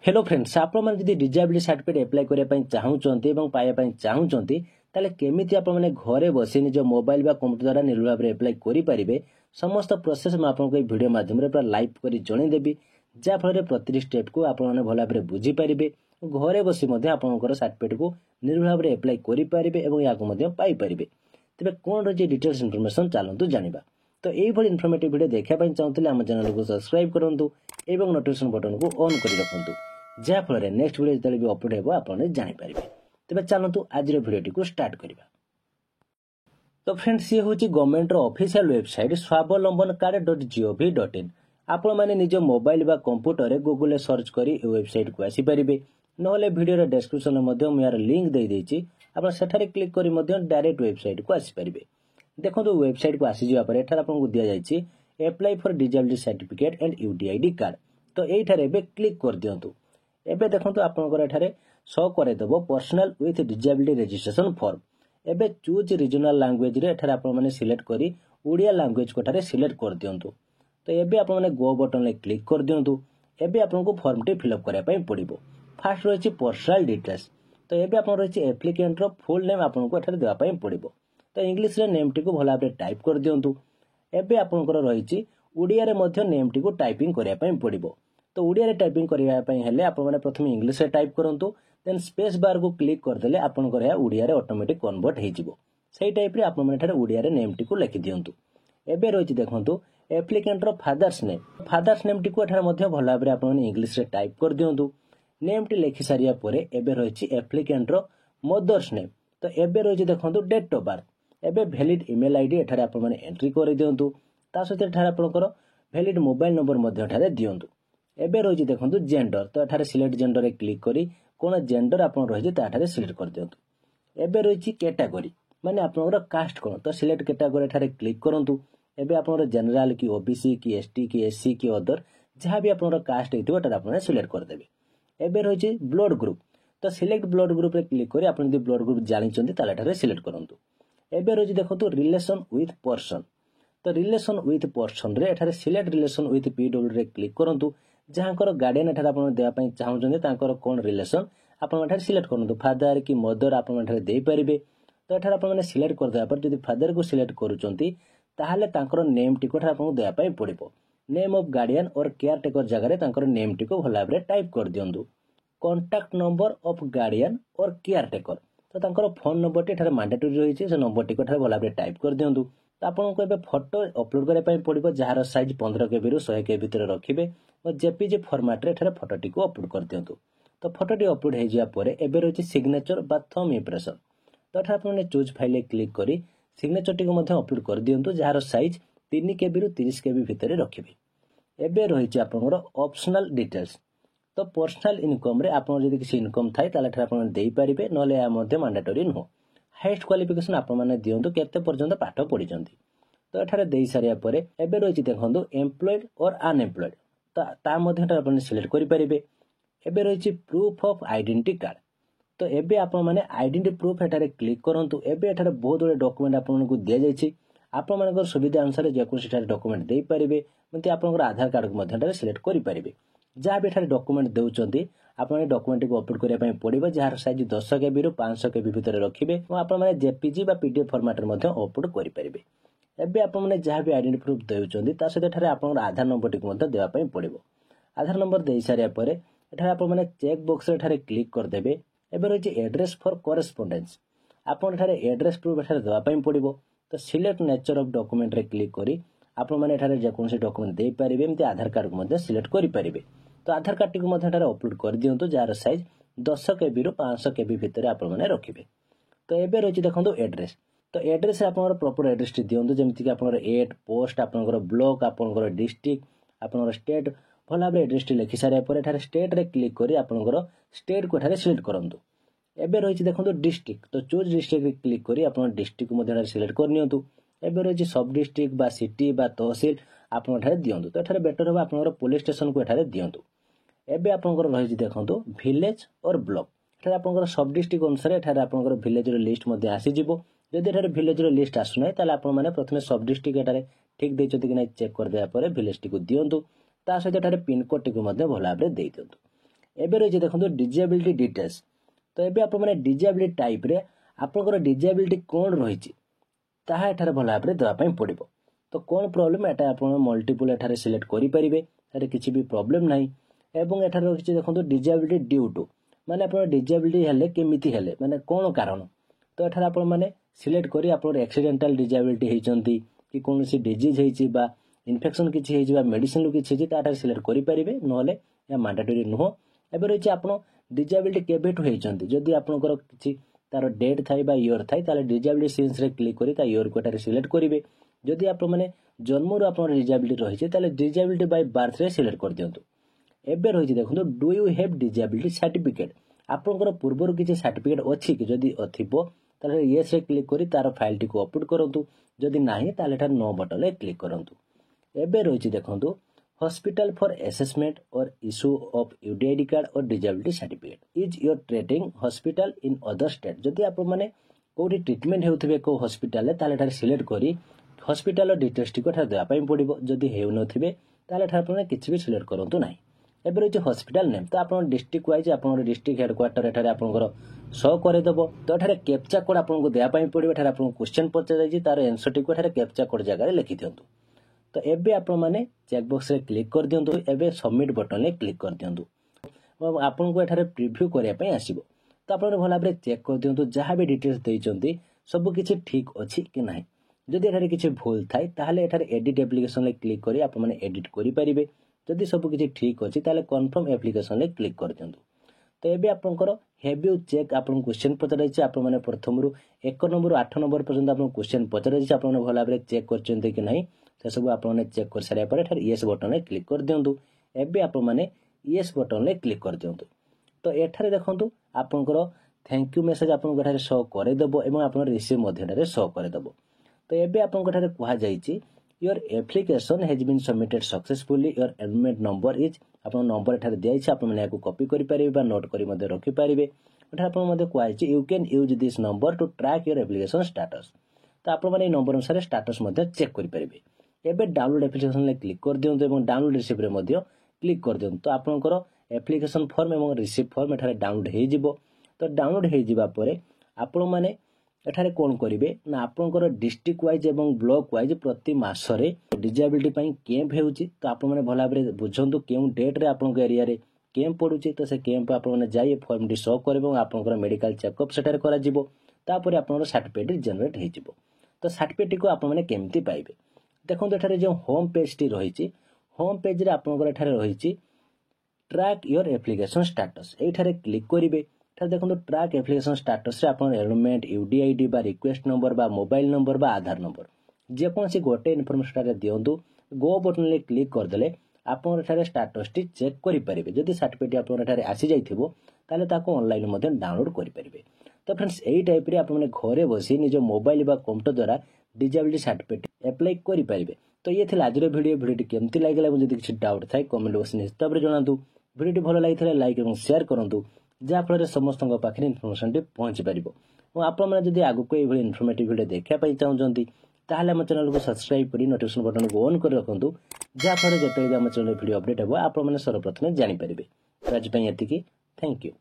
Hello friends आपण मैंने जब डिजेबिलिटी सर्टिफिकेट एप्लाई करने चाहूँगी और पाइबा चाहूँगी ताले केमिति आपण मैंने घरे बसी निज मोबाइल बा कंप्यूटर द्वारा निर्भर भाव में एप्लाई करेंगे समस्त प्रोसेस मैं आपको वीडियो माध्यम पूरा लाइव कर जनईदेवी जहाँफल प्रति स्टेप को आपने भल भाव बुझीपारे घरे बसी आपंकर सर्टिफिकेट को निर्भर भाव में एप्लाई करेंगे और या पाइपर तेज कौन रही डिटेल्स इनफर्मेशन चलतु जाना तो यही इनफर्मेटिव वीडियो देखापी चाहूँगी आम चैनल को सब्सक्राइब करूँ और नोटिफिकेशन बटन को ऑन कर रखु जहाँफल नेक्स्ट वीडियो जो भी अपलोड हो आप जानीपर तेज चलतु आज वीडियो को स्टार्ट करवा। तो फ्रेंड्स ये हूँ गवर्नमेंट ऑफिशियल वेबसाइट स्वावलंबन कार्ड.gov.in आपण मैंने निज मोबाइल बा कंप्यूटर गूगल सर्च कर वेबसाइट को आसीपारे ना वीडियो डिस्क्रिप्शन में यार लिंक दे देछि आपण सेठारे क्लिक करी डायरेक्ट वेबसाइट को आसीपारे। देखो वेबसाइट को आसीजा पर एठार आपको दिया जायछि apply for disability certificate and UDID card तो एठारे बे क्लिक कर दियंतु। एबे देखंतु आपनकर एठारे शो करे देबो personal with disability registration form एबे चूज रीजनल लैंग्वेज रे एठारे आपण माने सिलेक्ट करी ओडिया लैंग्वेज को एठारे सिलेक्ट कर दियंतु। तो एबे आपण माने गो बटन ले क्लिक कर दियंतु। एबे आपनको फॉर्म टी फिल अप करिया पई पड़िबो। फर्स्ट रहिछि पर्सनल डिटेल्स तो एबे आपण रहिछि एप्लिकेंट रो फुल नेम आपनको एठारे देबा पई पड़िबो। तो इंग्लिश रे नेम टी को भला भाबरे टाइप कर दियंतु। एबे आपनकर रहिछि ओडिया रे मध्ये नेम टी को टाइपिंग करिया पई पड़िबो। तो ओडिया रे टाइपिंग करिया पई हेले आपण माने प्रथम इंग्लिश रे टाइप करंतु देन स्पेस बार को क्लिक कर देले आपनकर या ओडिया रे ऑटोमेटिक कन्वर्ट हे जिवो। सेही टाइप रे आपण माने एठारे ओडिया रे नेम टी को लिखि दियंतु। एबे रहिछि देखंतु एप्लिकेंट रो फादर्स नेम टी को एठारे मध्ये भला भाबरे आपण माने इंग्लिश रे टाइप कर दियंतु। नेम टी लिखि सारिया परे एबे रहिछि एप्लिकेंट रो मदर्स नेम तो एबे रहिछि देखंतु डेट ऑफ बर्थ एबे वैलिड ईमेल आईडी एठारे आपण माने एंट्री कर दियंतु। ता सहित एठारे आपनकर वैलिड मोबाइल नंबर मध्ये एठारे दियंतु। एबे रहिछि देखंतु जेंडर तो एठारे सिलेक्ट जेंडर रे क्लिक करी कोन जेंडर आपण रहिछि ता एठारे सिलेक्ट कर दियंतु। एबे रहिछि कैटेगरी माने आपनकर कास्ट कोन तो सिलेक्ट कैटेगरी एठारे क्लिक करंतु। एबे आपनकर जनरल की ओबीसी की एसटी की एससी की अदर जहां भी आपनकर कास्ट हेतु एठारे आपण सिलेक्ट कर देबे। एबे रहिछि ब्लड ग्रुप तो सिलेक्ट ब्लड ग्रुप रे क्लिक करी आपण जदि ब्लड ग्रुप जानिचंती ताले एठारे सिलेक्ट करंतु। एबे रहिछि देखंतु रिलेशन विथ पर्सन तो रिलेशन विथ पर्सन रे एठारे सिलेक्ट रिलेशन विथ पीडब्ल्यू रे क्लिक करंतु जहाँकर गार्डियन एठारे आपण देबा पई चाहउचंती तांकर कोन रिलेशन आपण एठारे सिलेक्ट करंतु फादर की मदर आपण एठारे देई परिबे। तो एठारे आपण माने सिलेक्ट कर देबा पर जदि फादर को सिलेक्ट करूचंती ताहाले तांकर नेम टी को एठारे आपण देबा पई पड़िबो। नेम ऑफ गार्डियन और केयर टेकर जगह रे तांकर नेम टी को भला भाबरे टाइप कर दियंतु। कांटेक्ट नंबर ऑफ गार्डियन और केयर टेकर तो तांकर फोन नंबर टी एठारे मैंडेटरी रहिछि से नंबर टी को एठारे भला भाबरे टाइप कर दियंतु। तो आपनको एबे फोटो अपलोड करे पई पड़िबो जहार साइज 15 केबी रु 100 केबी भितर रखिबे और जेपीजी फॉर्मेट रे एठारे फोटो टी को अपलोड कर दियंतु। तो फोटो टी अपलोड हे जिया परे एबे रहिछि सिग्नेचर बा थंब इंप्रेशन तो एठारे आपने चूज फाइल रे क्लिक करी सिग्नेचर टी को मध्ये अपलोड कर दियंतु जहार साइज 3 केबी रु 30 केबी भितर रखिबे। एबे रहिछि आपनकर ऑप्शनल डिटेल्स तो पर्सनल इनकम रे आपन जदि किसी इनकम थाई ताले एठारे आपन देई परिबे नले या मध्ये मैंडेटरी नो। हाईएस्ट क्वालिफिकेशन आपण माने दियंतु केते पर्यंत पाठ पढिचंती तो एठारे देई सारिया परे एबे रहिछि देखंतु एम्प्लॉयड और अनएम्प्लॉयड ता मध्ये एठारे आपण सिलेक्ट करि परिबे। एबे रहिछि प्रूफ ऑफ आइडेंटिटी कार्ड तो एबे आपण माने आइडेंटिटी प्रूफ एठारे क्लिक करंतु। एबे एठारे बहुत बडे डॉक्यूमेंट आपनको दिया जायछि आपण मानकर सुविधा अनुसार जे कोन एठारे डॉक्यूमेंट देई परिबे मते आपनकर आधार कार्ड को मध्ये एठारे सिलेक्ट करि परिबे। जहाँ भी एठारे डॉक्यूमेंट देउचंती आपण डॉक्यूमेंट को अपलोड करिया पई पड़िबो जहार साइज 10 केबी रु 500 केबी भितर रखिबे और आपण माने जेपीजी बा पीडीएफ फॉर्मेट रे मध्ये अपलोड करि परिबे। एबे आपण माने जहाँ भी आइडेंटिटी प्रूफ देउचंती ता सहित एठारे आपण आधार नंबर टी को मध्ये देबा पई पड़िबो। आधार नंबर देई सारिया परे एठारे आपण माने चेक बॉक्स रे एठारे क्लिक कर देबे। एबे रहिछि एड्रेस फॉर कॉरेस्पोंडेंस आपण एठारे एड्रेस प्रूफ एठारे देबा पई पड़िबो। तो सिलेक्ट नेचर ऑफ डॉक्यूमेंट रे क्लिक करी आपण माने एठारे जे कोनसे डॉक्यूमेंट देई परिबे एमते आधार कार्ड को मध्ये सिलेक्ट करि परिबे। तो आधार कार्ड टी को मध्ये एठारे अपलोड कर दियंतु जार साइज 10 केबी रु 500 केबी भितर आपण माने रखिबे। तो एबे रहिछि देखंतु एड्रेस तो एड्रेस आपनकर प्रॉपर एड्रेस टी दियंतु जेमिति कि आपनकर एट पोस्ट आपनकर ब्लॉक आपनकर डिस्ट्रिक्ट आपनकर स्टेट भला भाबरे एड्रेस टी लिखि सारिया पर एठारे स्टेट रे क्लिक करी आपनकर स्टेट को एठारे सिलेक्ट करंतु। एबे रहिछि देखंतु डिस्ट्रिक्ट तो चूज डिस्ट्रिक्ट रे क्लिक करी आपन डिस्ट्रिक्ट को मध्ये एठारे सिलेक्ट करनियंतु। एबे रहिछि सब डिस्ट्रिक्ट बा सिटी बा तहसील आपन एठारे दियंतु। तो एठारे बेटर होबा आपनकर पुलिस स्टेशन को एठारे दियंतु। एबे आपनकर रहिछि देखंतु विलेज और ब्लॉक एठारे आपनकर सब डिस्ट्रिक्ट अनुसार एठारे आपनकर विलेज रो लिस्ट मध्ये आसी जिवो। जदि एठारे विलेज रो लिस्ट आसु नै ताले आपण माने प्रथमे सब डिस्ट्रिक्ट एठारे ठीक देइछथि कि नै चेक कर देया परे विलेज टी को दियंतु। ता सहित एठारे पिन कोड टी को मध्ये भला भाबरे देइ दियंतु। एबे रही देखो डिजेबिलिटी डिटेल्स। तो ये आप डिजेबिलिटी टाइप रे आपंकर डिजेबिलिटी कौन रही ताहा एठारे भल भाव देवाई पड़ो। तो कौन प्रोब्लेम एटा आप मल्टीपल एठारे सिलेक्ट करेंगे, एठारे किसी भी प्रोब्लेम ना। एवं एठारे रही देखो डिजेबिलिटी ड्यू टू माने आप डिजेबिलिटी हेले केमिति हेले माने कौन कारण। तो एठारे आप माने सिलेक्ट करी आप एक्सीडेंटल डिजेबिलिटी होती कि कौन सी डिजीज होती इन्फेक्शन किसी मेडिसिन किसी होती सिलेक्ट करेंगे, ना या मैंडेटरी नुह। एबे रही आप डिजेबिलिटी केवेठू होती जदि आपंकर किसी तार डेट थाई बा ईयर थाई ताले डिजेबिलिटी सीन्स रे क्लिक करी ता ईयर को एठारे सिलेक्ट करेंगे। जदि आप माने जन्मरू आप डिजेबिलिटी रही ताले डिजेबिलिटी बाय बर्थ रे सिलेक्ट कर दियंतु। एबे रही देखो do you have disability certificate आपंकर पूर्वर किसी सर्टिफिकेट अच्छी कि जदि थिबो ताले येस रे क्लिक करी तार फाइल टी को अपलोड करंतु, जदि नाही ताले एठारे नो बटन रे क्लिक करंतु। एबे रही देखो हॉस्पिटल फॉर असेसमेंट और इश्यू ऑफ यूडीआईडी कार्ड और disability certificate is your treating hospital in other state. जदि आप माने कोठी ट्रीटमेंट हेउथिबे को हॉस्पिटल ताले एठारे सिलेक्ट करी हॉस्पिटल डिटेल्स टी को एठारे देवा पई पड़िबो। जदि हेउ नथिबे ताले एठारे आपने किछि भी सिलेक्ट करंतु नाही। एबे रही हॉस्पिटल नेम तो आप डिस्ट्रिक्ट वाइज आप डिस्ट्रिक्ट हेडक्वार्टर एठारे आपनकर शो करे दबो। तो एठारे कैप्चा कोड आपनको देवा पई पड़िबो। एठारे आपनको क्वेश्चन पचा जायछि तार आंसर टी को एठारे कैप्चा कोड जगह रे लिखि दियंतु। तो एबे आप माने चेकबॉक्स रे क्लिक कर दियंतु। एबे सबमिट बटन रे क्लिक कर दियंतु। आपनको एठारे प्रीव्यू करिया पई आसीबो। तो आपण भला भाबरे चेक कर दियंतु जहां भी डिटेल्स देइचंती सब किछि ठीक अछि कि नाही। जदि एठारे किछि भूल थाई ताहाले एठारे एडिट एप्लीकेशन रे क्लिक करी आप माने एडिट करि परिबे। जदि सब किछि ठीक अछि ताहाले कन्फर्म एप्लीकेशन रे क्लिक कर दियंतु। तो एबे आपनकर हैव यू चेक आपन क्वेश्चन पचराइछि आप माने प्रथम रु 1 नंबर 8 नंबर पर्यंत आपन क्वेश्चन पचराइछि आप माने भला भाबरे चेक करचंती कि नाही से सब आप चेक कर सारा पर एठारे येस बटन रे क्लिक कर दियंतु। एबे आप माने येस बटन रे क्लिक कर दियंतु। तो एठारे देखंतु आपनकर थैंक यू मेसेज आपन एठारे शो करे देबो एवं आपन रिसीव मध्य एठारे शो करे देबो। तो एबे आपन एठारे कहा जाईछि your application has been submitted successfully your enrolment number is आपन नंबर एठारे दियाइछि आप माने याको कॉपी करि परिबे बा नोट करि मध्ये रखि परिबे। एठारे आपन मध्ये कहाइछि you can use this number to track your application status. तो आप माने नंबर अनुसार स्टेटस मध्ये चेक करि परिबे। एबे डाउनलोड एप्लीकेशन ले क्लिक कर दियंतु एवं डाउनलोड रिसीव रे मध्ये क्लिक कर दियंतु। तो आपनकर एप्लीकेशन फॉर्म एवं रिसीव फॉर्म एठारे डाउनलोड हे जिवो। तो डाउनलोड हे जिबा परे आपण माने एठारे कोन करिवे ना आपनकर डिस्ट्रिक्ट वाइज एवं ब्लॉक वाइज प्रति मासरे डिजेबिलिटी पई कैंप हेउची। तो आपण माने भला भाबरे बुझंतु केउ डेट रे आपनकर एरिया रे कैंप पडुची। तो से कैंप आपण माने जाई फॉर्म डी शो करबो एवं आपनकर मेडिकल चेकअप सेठारे करा जिवो। तापरे आपनकर सर्टिफिकेट जनरेट हे जिवो। तो सर्टिफिकेट को आपण माने केमति पाइबे देखो एठारे जो होम पेज टी रही होम पेज रे आपनकर एठारे रही ट्रैक योर एप्लीकेशन स्टेटस एठारे क्लिक करिवे। एठारे देखो ट्रैक एप्लीकेशन स्टेटस रे आपन एनरोलमेंट यूडीआईडी बा रिक्वेस्ट नंबर बा मोबाइल नंबर बा आधार नंबर जे कोनसी गोटे इन्फॉर्मेशन रे दियंतु गो बटन ले क्लिक कर देले आपन एठारे स्टेटस टी चेक करि परिबे। जदि सर्टिफिकेट आपन एठारे आसी जाइथिबो ताले ताको ऑनलाइन मध्ये डाउनलोड करि परिबे। तो फ्रेंड्स एई टाइप रे आपन माने घरे बसी निज मोबाइल बा कंप्यूटर द्वारा डिजेबिलिटी सर्टिफिकेट अप्लाई करि परिबे। तो ये थिला आजर वीडियो केमति लागला जदि किछि डाउट थाय कमेंट बॉक्स में निश्चित भाबरे जणांतु। वीडियो भलो लागिथले लाइक एवं शेयर करंतु जा फल समस्त पाखे इनफॉरमेशन टी पहुंची पारिबो। और आपण माने जदि आगु को एभली इन्फॉर्मेटिव वीडियो देखिया पई चाहउचंती ताहाले हम चैनल को सब्सक्राइब करी नोटिफिकेशन बटन को ऑन कर रखंतु जा फल जते हम चैनल वीडियो अपडेट हेबो आपण माने सर्वप्रथम जानि परिबे। आज पई एतिकी थैंक यू।